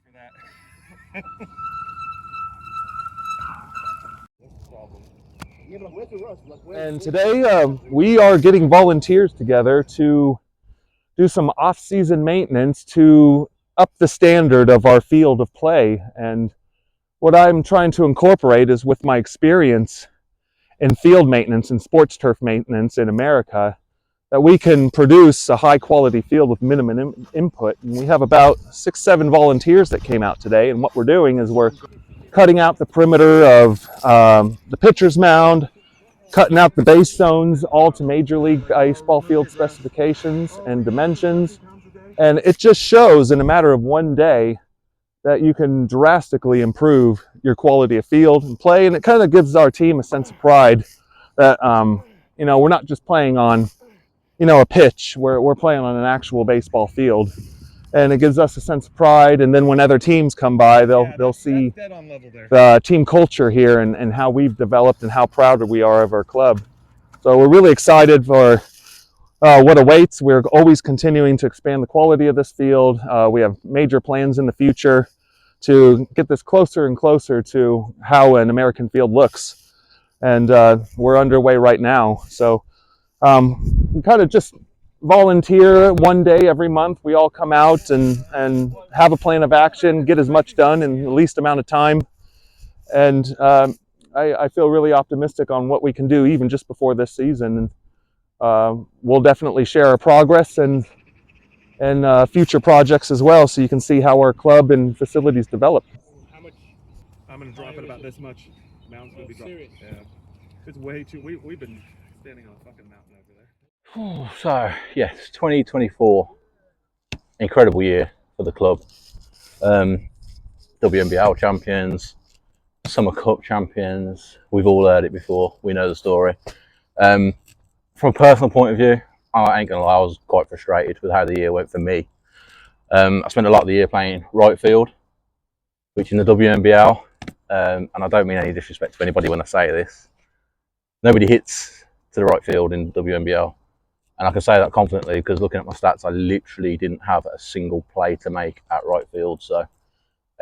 for that. And today we are getting volunteers together to do some off-season maintenance to up the standard of our field of play. And what I'm trying to incorporate is, with my experience in field maintenance and sports turf maintenance in America, that we can produce a high quality field with minimum input. And we have about 6-7 volunteers that came out today, and what we're doing is we're cutting out the perimeter of the pitcher's mound, cutting out the base zones, all to Major League Baseball field specifications and dimensions. And it just shows in a matter of one day that you can drastically improve your quality of field and play. And it kind of gives our team a sense of pride that, we're not just playing on, a pitch. We're playing on an actual baseball field. And it gives us a sense of pride. And then when other teams come by, they'll see the team culture here and how we've developed and how proud we are of our club. So we're really excited for what awaits. We're always continuing to expand the quality of this field. We have major plans in the future to get this closer and closer to how an American field looks. And we're underway right now. So we kind of just volunteer one day every month. We all come out and have a plan of action, get as much done in the least amount of time. And I feel really optimistic on what we can do even just before this season. And we'll definitely share our progress and future projects as well, so you can see how our club and facilities develop. How much? I'm going to drop it about this much. Mountain's going to be dropped. Yeah. It's way too... We've been standing on a fucking mountain over there. So, yes, 2024, incredible year for the club. WNBL champions, Summer Cup champions, we've all heard it before, we know the story. From a personal point of view, I ain't gonna lie, I was quite frustrated with how the year went for me. I spent a lot of the year playing right field, which in the WNBL, and I don't mean any disrespect to anybody when I say this, nobody hits to the right field in WNBL. And I can say that confidently because looking at my stats, I literally didn't have a single play to make at right field. So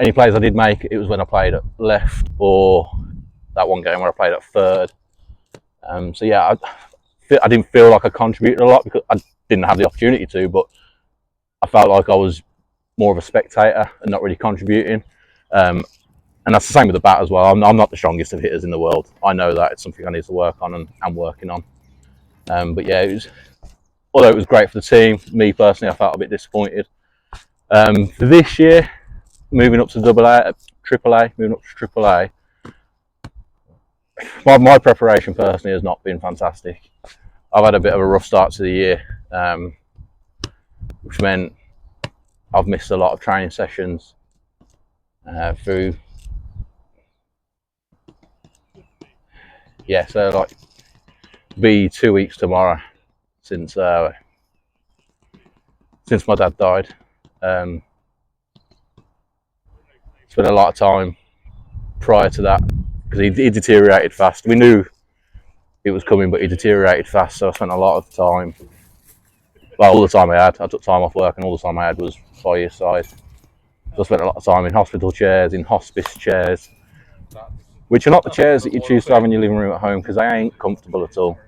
any plays I did make, it was when I played at left, or that one game where I played at third. So yeah, I didn't feel like I contributed a lot because I didn't have the opportunity to, but I felt like I was more of a spectator and not really contributing. And that's the same with the bat as well. I'm not the strongest of hitters in the world. I know that. It's something I need to work on and I'm working on. But yeah, although it was great for the team, me personally, I felt a bit disappointed. For this year, moving up to AAA, my preparation personally has not been fantastic. I've had a bit of a rough start to the year, which meant I've missed a lot of training sessions through. Yeah, so like be 2 weeks tomorrow since my dad died. Spent a lot of time prior to that because he deteriorated fast. We knew it was coming, but he deteriorated fast, so I spent a lot of time, well, all the time I took time off work and all the time I had was by his side. So I spent a lot of time in hospital chairs, in hospice chairs, which are not the chairs that you choose to have in your living room at home because they ain't comfortable at all.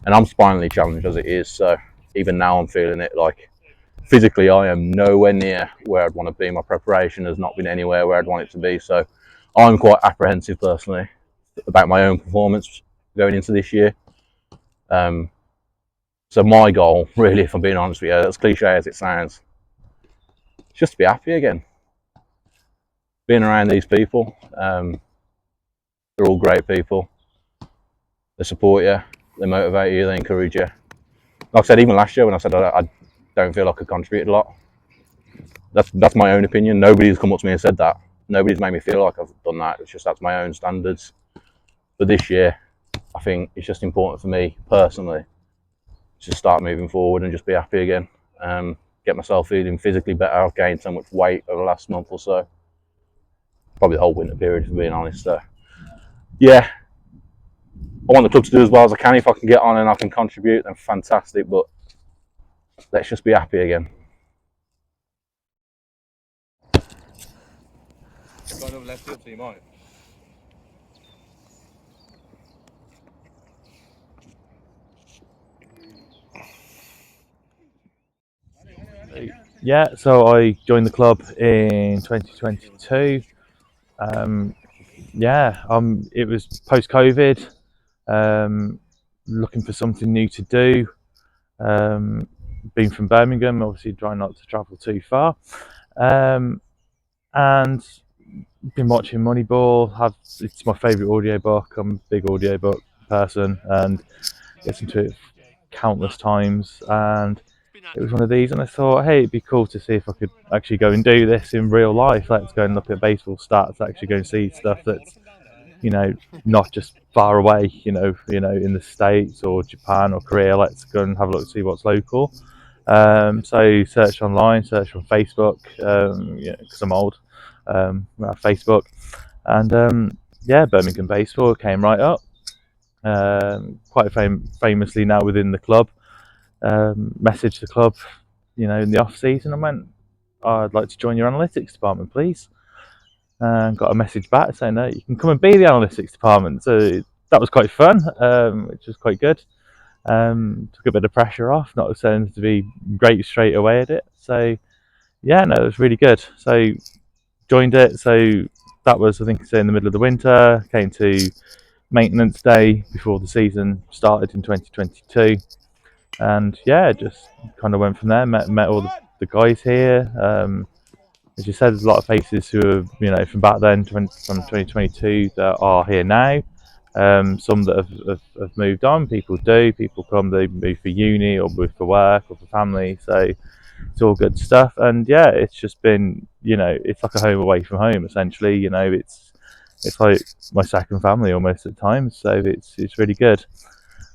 And I'm spinally challenged as it is, so even now I'm feeling it. Like, physically I am nowhere near where I'd want to be. My preparation has not been anywhere where I'd want it to be, so I'm quite apprehensive personally about my own performance going into this year. So my goal, really, if I'm being honest with you, as cliche as it sounds, is just to be happy again. Being around these people, they're all great people. They support you, they motivate you, they encourage you. Like I said, even last year when I said I don't feel like I contributed a lot, that's my own opinion. Nobody's come up to me and said that. Nobody's made me feel like I've done that. It's just that's my own standards. But this year, I think it's just important for me personally to start moving forward and just be happy again. Get myself feeling physically better. I've gained so much weight over the last month or so. Probably the whole winter period, if I'm being honest. So, yeah, I want the club to do as well as I can. If I can get on and I can contribute, then fantastic. But let's just be happy again. their field, so you might. Yeah, so I joined the club in 2022. It was post-COVID, looking for something new to do. Being from Birmingham, obviously trying not to travel too far. And been watching Moneyball. It's my favourite audiobook. I'm a big audiobook person and listened to it countless times. And it was one of these, and I thought, hey, it'd be cool to see if I could actually go and do this in real life. Let's go and look at baseball stats. Actually, go and see stuff that's, not just far away. In the States or Japan or Korea. Let's go and have a look, see what's local. So search online, search on Facebook, because I'm old. Facebook, and Birmingham Baseball came right up. Quite famously now within the club. Messaged the club, in the off season, and went, I'd like to join your analytics department, please. And got a message back saying, no, you can come and be the analytics department. So that was quite fun, which was quite good. Took a bit of pressure off, not saying to be great straight away at it. So yeah, no, it was really good. So joined it. So that was, I think, in the middle of the winter. Came to maintenance day before the season started in 2022, and yeah, just kind of went from there. Met all the guys here. As you said, there's a lot of faces who are from back then, from 2022, that are here now. Some that have moved on. People come, they move for uni or move for work or for family. So it's all good stuff. And yeah, it's just been, it's like a home away from home, essentially. It's like my second family almost at times. So it's really good.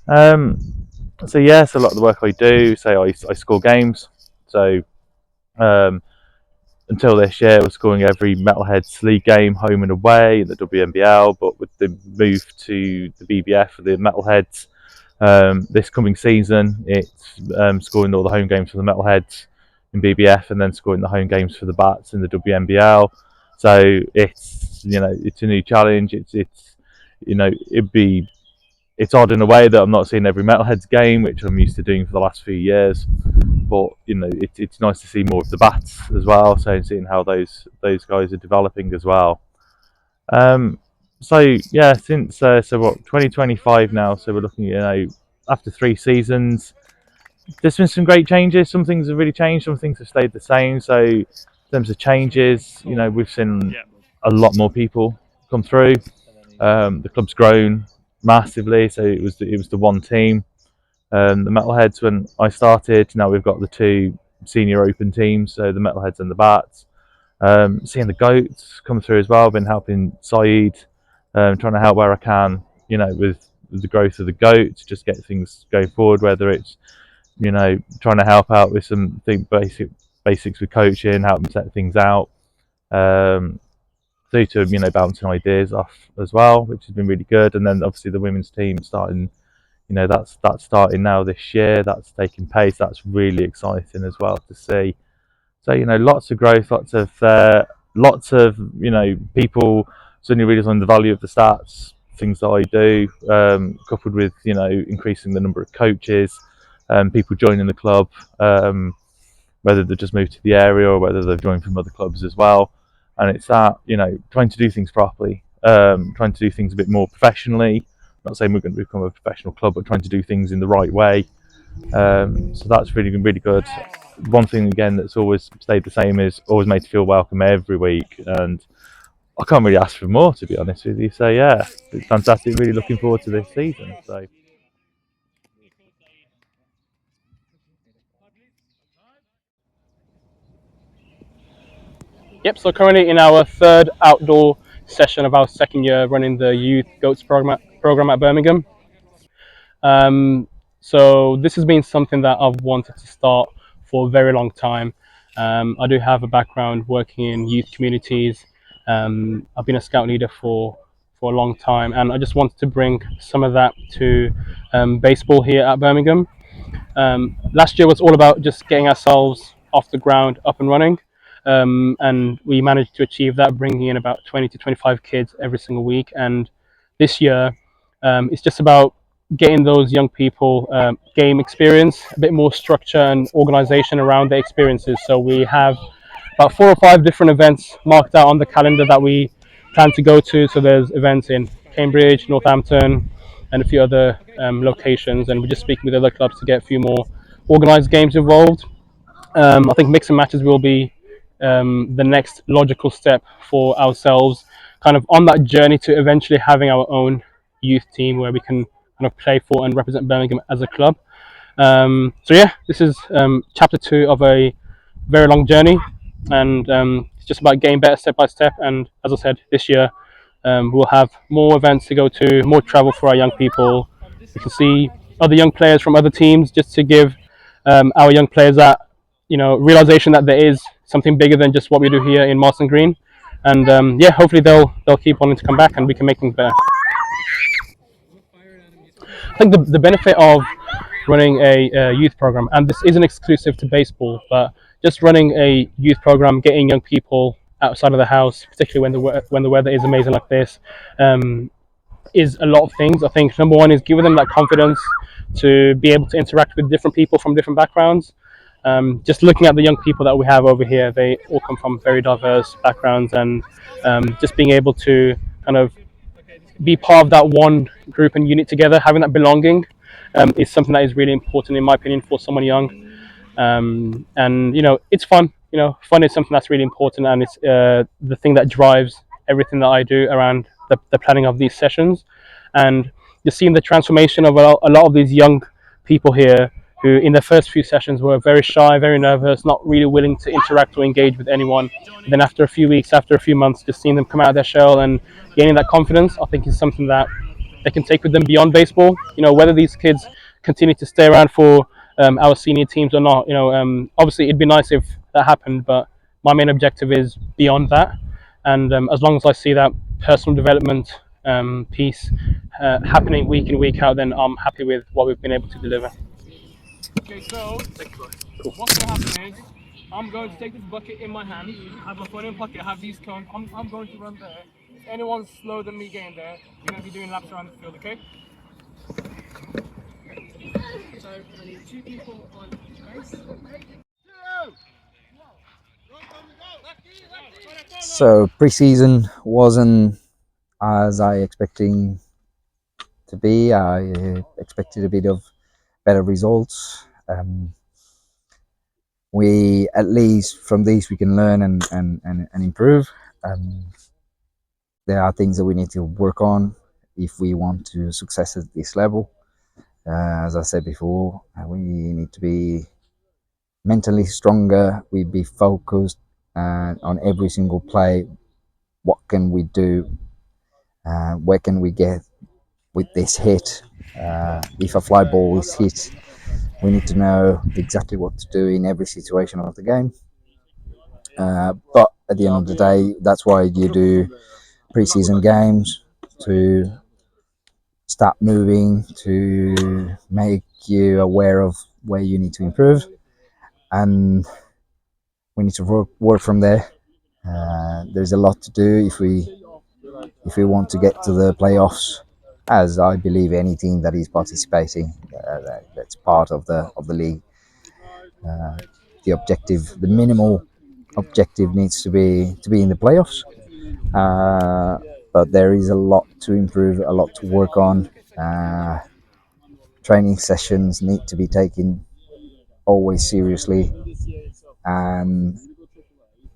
So yes, a lot of the work I do, I score games. So until this year, I was scoring every Metalheads league game, home and away, in the WNBL. But with the move to the BBF for the Metalheads, this coming season, it's scoring all the home games for the Metalheads in BBF, and then scoring the home games for the Bats in the WNBL. So it's a new challenge. It's odd in a way that I'm not seeing every Metalheads game, which I'm used to doing for the last few years. But it's nice to see more of the Bats as well. So seeing how those guys are developing as well. So yeah, since 2025 now. So we're looking, after 3 seasons, there's been some great changes. Some things have really changed. Some things have stayed the same. So in terms of changes, we've seen a lot more people come through. The club's grown massively. So it was the one team. The Metalheads, when I started, now we've got the 2 senior open teams, so the Metalheads and the Bats. Seeing the Goats come through as well. I've been helping Saeed, trying to help where I can, with the growth of the Goats, just get things going forward, whether it's, trying to help out with some basics with coaching, help them set things out, through to, bouncing ideas off as well, which has been really good. And then obviously the women's team starting, that's starting now this year. That's taking pace. That's really exciting as well to see. So lots of growth, lots of people suddenly realising the value of the stats, things that I do, coupled with increasing the number of coaches, people joining the club, whether they've just moved to the area or whether they've joined from other clubs as well. And it's that trying to do things properly, trying to do things a bit more professionally. Not saying we're going to become a professional club, but trying to do things in the right way. So that's really good. One thing again that's always stayed the same is always made to feel welcome every week, and I can't really ask for more, to be honest with you. So yeah, it's fantastic. Really looking forward to this season. So. Yep, so currently in our 3rd outdoor session of our 2nd year running the Youth Goats program at Birmingham. So this has been something that I've wanted to start for a very long time. I do have a background working in youth communities. I've been a scout leader for a long time, and I just wanted to bring some of that to baseball here at Birmingham. Last year was all about just getting ourselves off the ground, up and running. and we managed to achieve that, bringing in about 20 to 25 kids every single week. And this year, it's just about getting those young people game experience, a bit more structure and organization around their experiences. So we have about 4 or 5 different events marked out on the calendar that we plan to go to. So there's events in Cambridge, Northampton, and a few other locations. And we're just speaking with other clubs to get a few more organized games involved. I think mix and matches will be the next logical step for ourselves, kind of on that journey to eventually having our own youth team where we can kind of play for and represent Birmingham as a club. So yeah, this is chapter 2 of a very long journey, and it's just about getting better step by step. And as I said, this year we'll have more events to go to, more travel for our young people. We can see other young players from other teams, just to give our young players that realization that there is something bigger than just what we do here in Marston Green. And yeah, hopefully they'll keep wanting to come back and we can make things better. I think the benefit of running a youth program, and this isn't exclusive to baseball, but just running a youth program, getting young people outside of the house, particularly when the weather is amazing like this, is a lot of things. I think number one is giving them that confidence to be able to interact with different people from different backgrounds. Just looking at the young people that we have over here, they all come from very diverse backgrounds, and just being able to kind of be part of that one group and unit together, having that belonging, is something that is really important in my opinion for someone young. And it's fun. Fun is something that's really important, and it's the thing that drives everything that I do around the planning of these sessions. And you're seeing the transformation of a lot of these young people here who in their first few sessions were very shy, very nervous, not really willing to interact or engage with anyone. And then after a few weeks, after a few months, just seeing them come out of their shell and gaining that confidence, I think is something that they can take with them beyond baseball. Whether these kids continue to stay around for our senior teams or not, obviously it'd be nice if that happened, but my main objective is beyond that. And as long as I see that personal development piece happening week in, week out, then I'm happy with what we've been able to deliver. Okay, so what's going to happen is I'm going to take this bucket in my hand, have my phone in my pocket, have these cones. I'm going to run there. If anyone's slower than me getting there, we're going to be doing laps around the field, okay? So I need 2 people on each base. So pre-season wasn't as I expecting to be. I expected a bit of better results. We, at least from these, we can learn and improve. There are things that we need to work on if we want to success at this level. As I said before, we need to be mentally stronger. We be focused on every single play. What can we do? Where can we get with this hit? If a fly ball is hit, we need to know exactly what to do in every situation of the game. But at the end of the day, that's why you do pre-season games, to start moving, to make you aware of where you need to improve, and we need to work from there. There's a lot to do if we want to get to the playoffs, as I believe any team that is participating, that's part of the league. The objective, the minimal objective, needs to be in the playoffs. But there is a lot to improve, a lot to work on. Training sessions need to be taken always seriously, and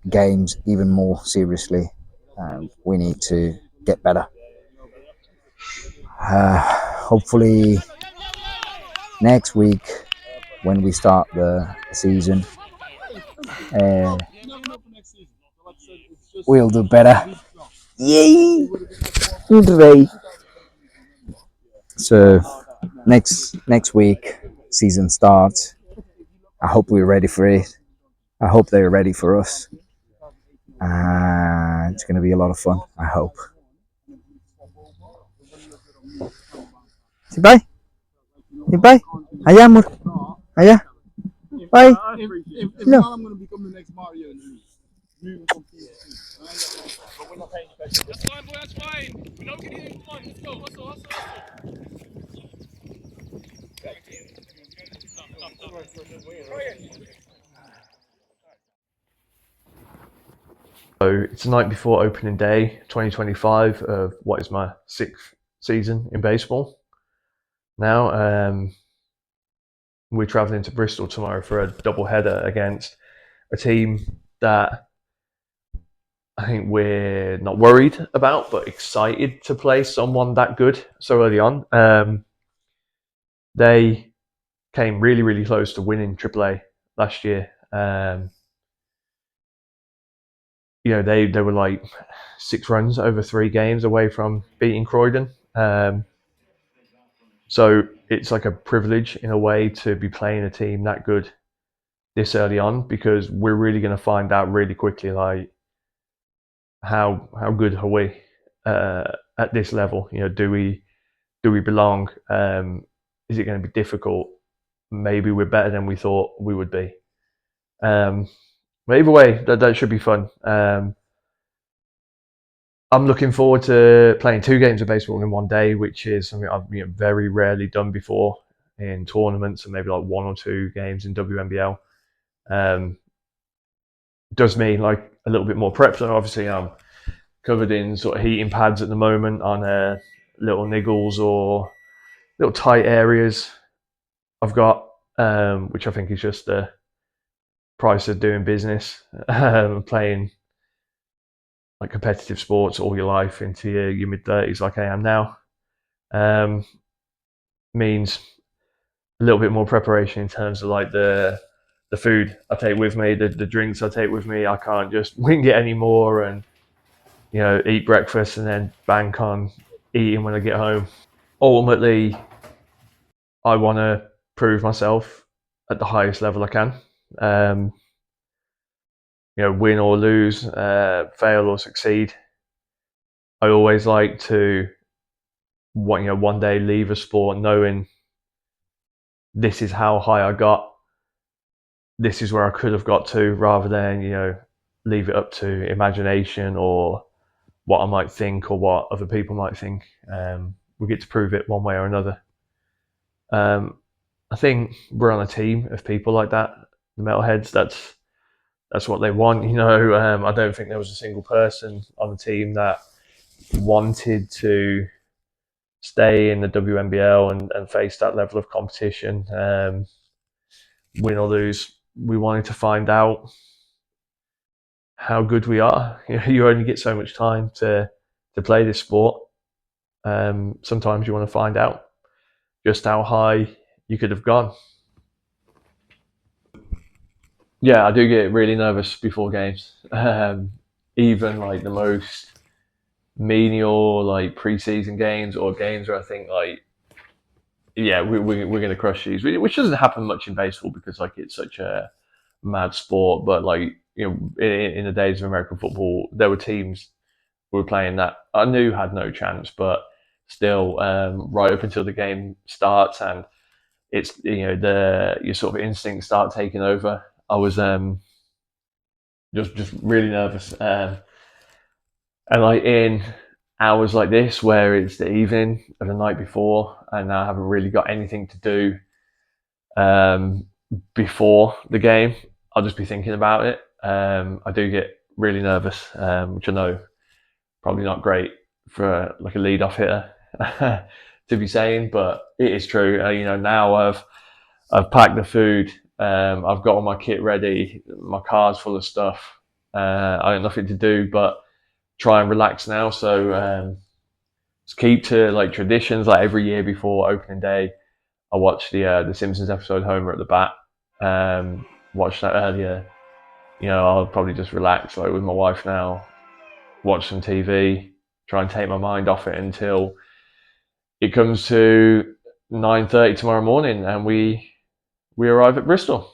games even more seriously. We need to get better. Hopefully next week, when we start the season, we'll do better. Yay! So next week, season starts. I hope we're ready for it. I hope they're ready for us. It's going to be a lot of fun, I hope. Bye. Bye. Ayah, amor. Ayah. Bye. If not, I'm going to become the next Mario. That's fine, boy, that's fine. We know we can hit it. Come on, let's go. Hustle, hustle, hustle. So it's the night before opening day 2025 of what is my 6th season in baseball. Now we're travelling to Bristol tomorrow for a double header against a team that I think we're not worried about, but excited to play someone that good so early on. They came really, really close to winning AAA last year. They were like 6 runs over 3 games away from beating Croydon. So it's like a privilege in a way to be playing a team that good this early on, because we're really going to find out really quickly like how good are we at this level. Do we belong? Is it going to be difficult? Maybe we're better than we thought we would be. But either way, that should be fun. I'm looking forward to playing 2 games of baseball in one day, which is something I've very rarely done before in tournaments, and maybe like 1 or 2 games in WNBL. Does mean like a little bit more prep. So obviously I'm covered in sort of heating pads at the moment on little niggles or little tight areas I've got, which I think is just the price of doing business, playing like competitive sports all your life into your mid-30s like I am now. Means a little bit more preparation in terms of like the food I take with me, the drinks I take with me. I can't just wing it anymore and eat breakfast and then bank on eating when I get home. Ultimately, I want to prove myself at the highest level I can. Win or lose, fail or succeed. I always like to one day leave a sport knowing this is how high I got, this is where I could have got to, rather than leave it up to imagination or what I might think or what other people might think. We get to prove it one way or another. I think we're on a team of people like that. The Metalheads, that's what they want. I don't think there was a single person on the team that wanted to stay in the WNBL and face that level of competition. Win or lose, we wanted to find out how good we are. You only get so much time to play this sport. Sometimes you want to find out just how high you could have gone. Yeah, I do get really nervous before games. Even like the most menial like pre-season games or games where I think like, yeah, we're going to crush these, which doesn't happen much in baseball because like it's such a mad sport. But like in the days of American football, there were teams we were playing that I knew had no chance, but still, right up until the game starts and it's your sort of instincts start taking over. I was just really nervous, and like in hours like this where it's the evening of the night before and I haven't really got anything to do before the game, I'll just be thinking about it. I do get really nervous, which I know probably not great for like a lead-off hitter to be saying, but it is true. Now I've packed the food, I've got all my kit ready, my car's full of stuff. I have nothing to do but try and relax now. So just keep to like traditions. Like every year before opening day, I watch the Simpsons episode Homer at the Bat. Watched that earlier. I'll probably just relax like with my wife now, watch some TV, try and take my mind off it until it comes to 9:30 tomorrow morning and we arrive at Bristol.